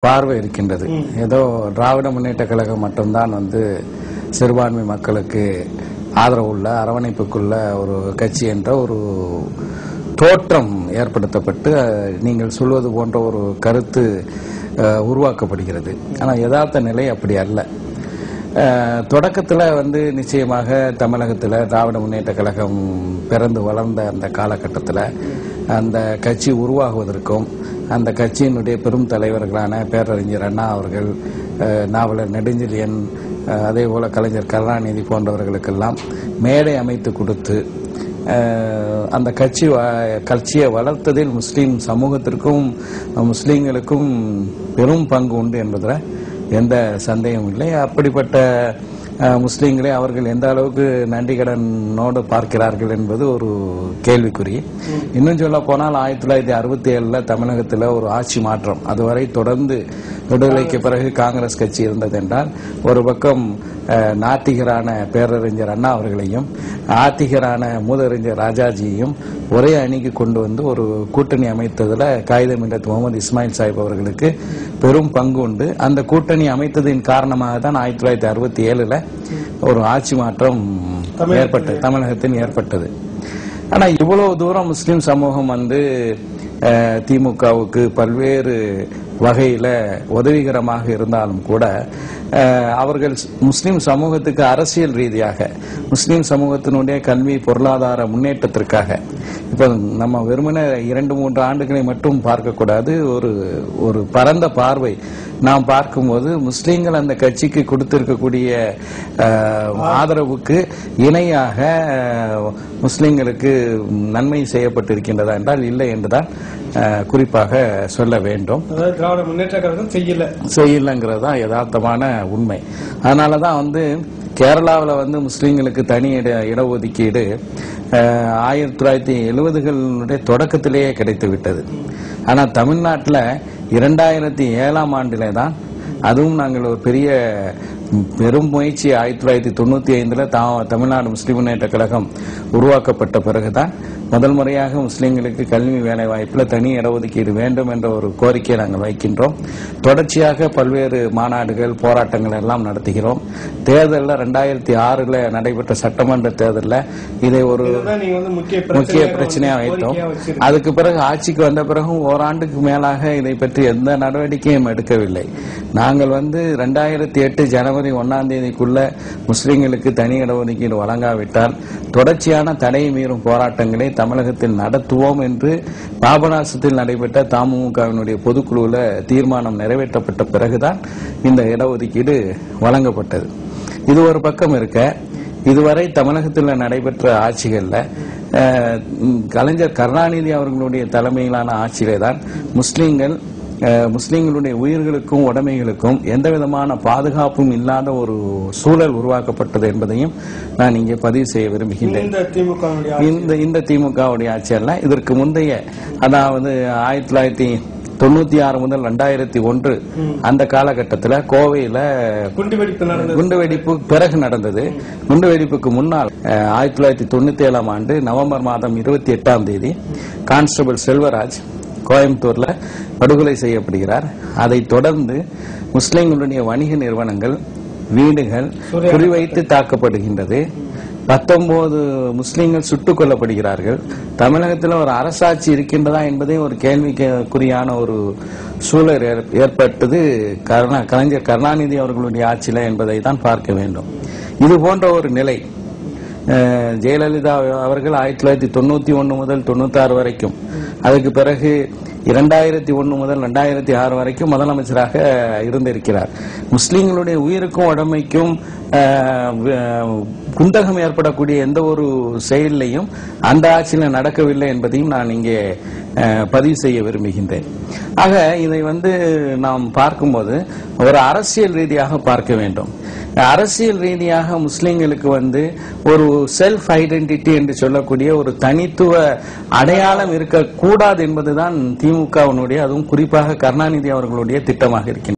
பார்வை இருக்கின்றது. ஏதோ திராவிட முன்னேற்ற கழகம் மட்டும்தான் சிறுபான்மை மக்களுக்கு ஆதரவுள்ள அரவணைப்புக்குள்ள ஒரு கட்சி என்ற ஒரு தோற்றம் ஏற்படுத்தப்பட்டு நீங்கள் சொல்வது போன்ற ஒரு கருத்து உருவாக்கப்படுகிறது. ஆனால் யதார்த்த நிலை அப்படி அல்ல. தொடக்கத்தில் நிச்சயமாக தமிழகத்தில் திராவிட முன்னேற்ற கழகம் பிறந்து வளர்ந்த அந்த காலகட்டத்தில் அந்த கட்சி உருவாகுவதற்கும் அந்த கட்சியினுடைய பெரும் தலைவர்களான பேரறிஞர் அண்ணா அவர்கள், நாவலர் நெடுஞ்செழியன், அதே போல கலைஞர் கருணாநிதி போன்றவர்களுக்கெல்லாம் மேடை அமைத்து கொடுத்து அந்த கட்சியை வளர்த்ததில் முஸ்லீம் சமூகத்திற்கும் முஸ்லீம்களுக்கும் பெரும் பங்கு உண்டு என்பதில் எந்த சந்தேகமும் இல்லை. அப்படிப்பட்ட முஸ்லீம்களை அவர்கள் எந்த அளவுக்கு நன்றிகடனோடு பார்க்கிறார்கள் என்பது ஒரு கேள்விக்குறி. இன்னும் சொல்ல போனால் 1967 தமிழகத்தில் ஒரு ஆட்சி மாற்றம், அதுவரை தொடர்ந்து விடுதலைக்கு பிறகு காங்கிரஸ் கட்சி இருந்தது என்றால், ஒரு பக்கம் நாத்திகரான பேரறிஞர் அண்ணா அவர்களையும் ஆத்திகரான மூதறிஞர் ராஜாஜியையும் ஒரே அணிக்கு கொண்டு ஒரு கூட்டணி அமைத்ததில் காயிதே மில்லத் முகமது இஸ்மாயில் சாஹிப் அவர்களுக்கு பெரும் பங்கு உண்டு. அந்த கூட்டணி அமைத்ததின் காரணமாக தான் 1967 ஒரு ஆட்சி மாற்றம் தமிழகத்தில் ஏற்பட்டது. ஆனா இவ்வளவு தூரம் முஸ்லிம் சமூகம் திமுகவுக்கு பல்வேறு வகையில உதவிகரமாக இருந்தாலும் கூட அவர்கள் முஸ்லிம் சமூகத்துக்கு அரசியல் ரீதியாக முஸ்லிம் சமூகத்தினுடைய கல்வி பொருளாதார முன்னேற்றத்திற்காக இப்ப நம்ம வெறுமனே 2-3 ஆண்டுகளை மட்டும் பார்க்கக்கூடாது. ஒரு பரந்த பார்வை நாம் பார்க்கும்போது முஸ்லீம்கள் அந்த கட்சிக்கு கொடுத்திருக்கக்கூடிய ஆதரவுக்கு இணையாக முஸ்லீம்களுக்கு நன்மை செய்யப்பட்டிருக்கின்றதா என்றால் இல்லை என்றுதான் குறிப்பாக சொல்ல வேண்டும். திராவிட முன்னேற்ற கழகம் செய்யலங்கிறது தான் யதார்த்தமான உண்மை. அதனாலதான் கேரளாவில் முஸ்லீம்களுக்கு தனி இடஒதுக்கீடு 1970களுடைய தொடக்கத்திலேயே கிடைத்து விட்டது. ஆனால் தமிழ்நாட்டில் 2007ஆம் ஆண்டிலே தான், அதுவும் நாங்கள் ஒரு பெரிய பெரும் முயற்சி 1995 தமிழ்நாடு முஸ்லிம் முன்னேற்ற கழகம் உருவாக்கப்பட்ட பிறகுதான் முதல் முறையாக முஸ்லீம்களுக்கு கல்வி வேலை வாய்ப்பில் தனி இடஒதுக்கீடு வேண்டும் என்ற ஒரு கோரிக்கையை நாங்கள் வைக்கின்றோம். தொடர்ச்சியாக பல்வேறு மாநாடுகள் போராட்டங்கள் எல்லாம் நடத்துகிறோம். தேர்தலில் 2006 நடைபெற்ற சட்டமன்ற தேர்தலில் இதை ஒரு முக்கிய பிரச்சனையா வைத்தோம். அதுக்கு பிறகு ஆட்சிக்கு வந்த பிறகும் ஓராண்டுக்கு மேலாக இதை பற்றி எந்த நடவடிக்கையும் எடுக்கவில்லை. நாங்கள் 2008 ஜனவரி 1ஆம் தேதிக்குள்ள முஸ்லீம்களுக்கு தனி இடஒதுக்கீடு வழங்காவிட்டால் தொடர்ச்சியான தடை மீறும் போராட்டங்களை தமிழகத்தில் நடத்துவோம் என்று பாபநாசத்தில் நடைபெற்ற தமுகவினுடைய பொதுக்குழுவில் தீர்மானம் நிறைவேற்றப்பட்ட பிறகுதான் இந்த இடஒதுக்கீடு வழங்கப்பட்டது. இது ஒரு பக்கம் இருக்க, இதுவரை தமிழகத்தில் நடைபெற்ற ஆட்சிகளில் கலைஞர் கருணாநிதி அவர்களுடைய தலைமையிலான ஆட்சியிலே தான் முஸ்லீம்களுடைய உயிர்களுக்கும் உடைமைகளுக்கும் எந்த விதமான பாதுகாப்பும் இல்லாத ஒரு சூழல் உருவாக்கப்பட்டது என்பதையும் நான் இங்கே பதிவு செய்ய விரும்புகின்றேன். இந்த திமுகவுடைய ஆட்சி அல்ல, இதற்கு முந்தைய, அதாவது 1996 முதல் 2001 அந்த காலகட்டத்தில் கோவையில் குண்டுவெடிப்பு பிறகு நடந்தது. குண்டுவெடிப்புக்கு முன்னால் 1997ஆம் ஆண்டு நவம்பர் மாதம் 28ஆம் தேதி கான்ஸ்டபிள் செல்வராஜ் கோயம்புத்தூர்ல படுகொலை செய்யப்படுகிறார். அதைத் தொடர்ந்து முஸ்லிம்களுடைய வணிக நிறுவனங்கள், வீடுகள் குறிவைத்து தாக்கப்படுகின்றது. 19 முஸ்லிம்கள் சுட்டுக் கொல்லப்படுகிறார்கள். தமிழகத்தில் ஒரு அரசாட்சி இருக்கின்றதா என்பதே ஒரு கேள்விக்குறியான ஒரு சூழல் ஏற்பட்டது கலைஞர் கருணாநிதி அவர்களுடைய ஆட்சியில என்பதை தான் பார்க்க வேண்டும். இது போன்ற ஒரு நிலை ஜெயலலிதா அவர்கள் 1991 முதல் 96 வரைக்கும், அதுக்கு பிறகு 2001 முதல் 2006 வரைக்கும் முதலமைச்சராக இருந்திருக்கிறார். முஸ்லீம்களுடைய உயிருக்கும் உடைமைக்கும் குந்தகம் ஏற்படக்கூடிய எந்த ஒரு செயலையும் அந்த ஆட்சியில் நடக்கவில்லை என்பதையும் நான் இங்கே பதிவு செய்ய விரும்புகின்றேன். ஆக இதை நாம் பார்க்கும்போது ஒரு அரசியல் ரீதியாக பார்க்க வேண்டும். அரசியல் ரீதியாக முஸ்லீம்களுக்கு ஒரு செல்ஃப் ஐடென்டிட்டி என்று சொல்லக்கூடிய ஒரு தனித்துவ அடையாளம் இருக்கக்கூடாது என்பதுதான் திமுகவினுடைய, அதுவும் குறிப்பாக கருணாநிதி அவர்களுடைய திட்டமாக இருக்கின்றது.